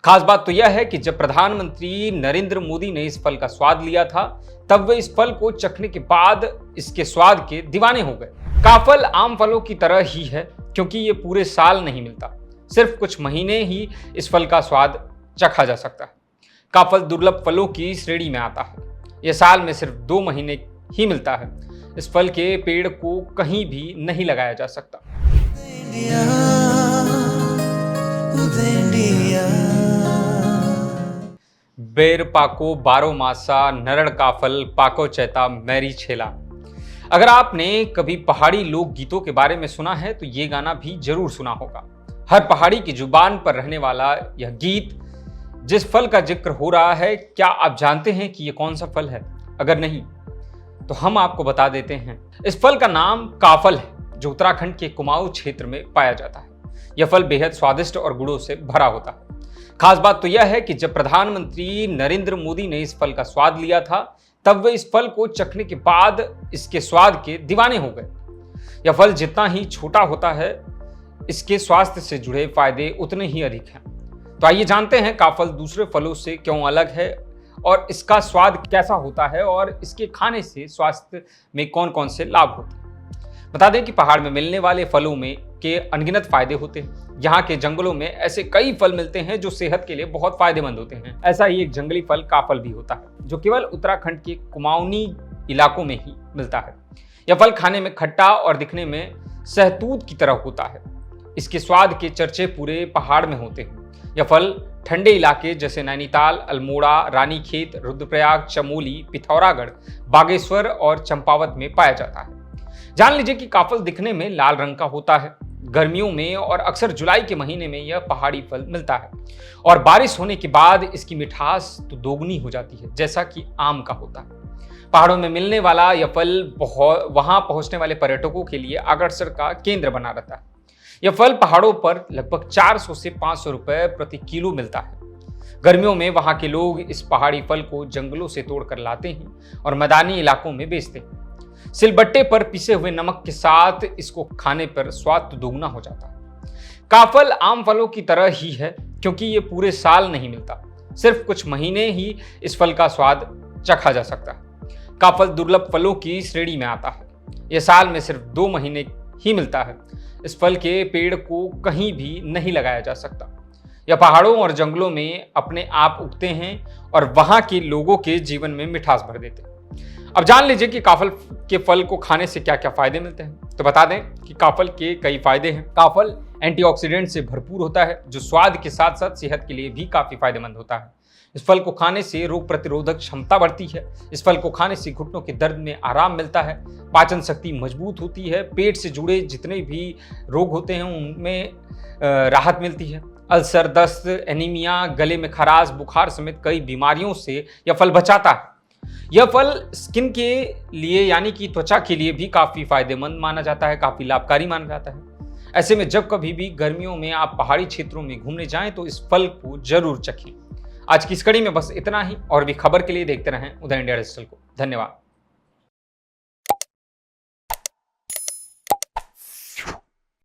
खास बात तो यह है कि जब प्रधानमंत्री नरेंद्र मोदी ने इस फल का स्वाद लिया था, तब वे इस फल को चखने के बाद इसके स्वाद के दीवाने हो गए। काफल आम फलों की तरह ही है, क्योंकि ये पूरे साल नहीं मिलता, सिर्फ कुछ महीने ही इस फल का स्वाद चखा जा सकता है। काफल दुर्लभ फलों की श्रेणी में आता है। यह साल में सिर्फ 2 महीने ही मिलता है। इस फल के पेड़ को कहीं भी नहीं लगाया जा सकता। बेर पाको बारो मासा नरड़ काफल पाको चैता मैरी छेला। अगर आपने कभी पहाड़ी लोक गीतों के बारे में सुना है तो ये गाना भी जरूर सुना होगा। हर पहाड़ी की जुबान पर रहने वाला यह गीत जिस फल का जिक्र हो रहा है, क्या आप जानते हैं कि यह कौन सा फल है? अगर नहीं तो हम आपको बता देते हैं। इस फल का नाम काफल है, जो उत्तराखंड के कुमाऊं क्षेत्र में पाया जाता है। यह फल बेहद स्वादिष्ट और गुणों से भरा होता है। खास बात तो यह है कि जब प्रधानमंत्री नरेंद्र मोदी ने इस फल का स्वाद लिया था, तब वे इस फल को चखने के बाद इसके स्वाद के दीवाने हो गए। यह फल जितना ही छोटा होता है, इसके स्वास्थ्य से जुड़े फायदे उतने ही अधिक हैं। तो आइए जानते हैं काफल दूसरे फलों से क्यों अलग है और इसका स्वाद कैसा होता है और इसके खाने से स्वास्थ्य में कौन कौन से लाभ होते हैं। बता दें कि पहाड़ में मिलने वाले फलों में के अनगिनत फायदे होते हैं। यहाँ के जंगलों में ऐसे कई फल मिलते हैं जो सेहत के लिए बहुत फायदेमंद होते हैं। ऐसा ही एक जंगली फल काफल भी होता है, जो केवल उत्तराखंड के कुमाऊनी इलाकों में ही मिलता है। यह फल खाने में खट्टा और दिखने में सहतूत की तरह होता है। इसके स्वाद के चर्चे पूरे पहाड़ में होते हैं। यह फल ठंडे इलाके जैसे नैनीताल, अल्मोड़ा, रानीखेत, रुद्रप्रयाग, चमोली, पिथौरागढ़, बागेश्वर और चंपावत में पाया जाता है। जान लीजिए कि काफल दिखने में लाल रंग का होता है। गर्मियों में और अक्सर जुलाई के महीने में यह पहाड़ी फल मिलता है और बारिश होने के बाद इसकी मिठास तो दोगुनी हो जाती है, जैसा कि आम का होता है। पहाड़ों में मिलने वाला यह फल वहां पहुंचने वाले पर्यटकों के लिए आकर्षण का केंद्र बना रहता है। यह फल पहाड़ों पर लगभग 400 से 500 रुपए प्रति किलो मिलता है। गर्मियों में वहां के लोग इस पहाड़ी फल को जंगलों से तोड़कर लाते हैं और मैदानी इलाकों में बेचते हैं। सिलबट्टे पर पिसे हुए नमक के साथ इसको खाने पर स्वाद तो दोगुना हो जाता है। काफल आम फलों की तरह ही है, क्योंकि ये पूरे साल नहीं मिलता, सिर्फ कुछ महीने ही इस फल का स्वाद चखा जा सकता है। काफल दुर्लभ फलों की श्रेणी में आता है। यह साल में सिर्फ 2 महीने ही मिलता है। इस फल के पेड़ को कहीं भी नहीं लगाया जा सकता। यह पहाड़ों और जंगलों में अपने आप उगते हैं और वहां के लोगों के जीवन में मिठास भर देते हैं। अब जान लीजिए कि काफल के फल को खाने से क्या क्या फायदे मिलते हैं। तो बता दें कि काफल के कई फायदे हैं। काफल एंटीऑक्सीडेंट से भरपूर होता है, जो स्वाद के साथ साथ सेहत के लिए भी काफी फायदेमंद होता है। इस फल को खाने से रोग प्रतिरोधक क्षमता बढ़ती है। इस फल को खाने से घुटनों के दर्द में आराम मिलता है। पाचन शक्ति मजबूत होती है। पेट से जुड़े जितने भी रोग होते हैं उनमें राहत मिलती है। अल्सर, दस्त, एनीमिया, गले में खराश, बुखार समेत कई बीमारियों से यह फल बचाता है। यह फल स्किन के लिए यानी कि त्वचा के लिए भी काफी फायदेमंद माना जाता है, काफी लाभकारी माना जाता है। ऐसे में जब कभी भी गर्मियों में आप पहाड़ी क्षेत्रों में घूमने जाएं तो इस फल को जरूर चखें। आज की इस कड़ी में बस इतना ही, और भी खबर के लिए देखते रहें उदय इंडिया डिजिटल को। धन्यवाद।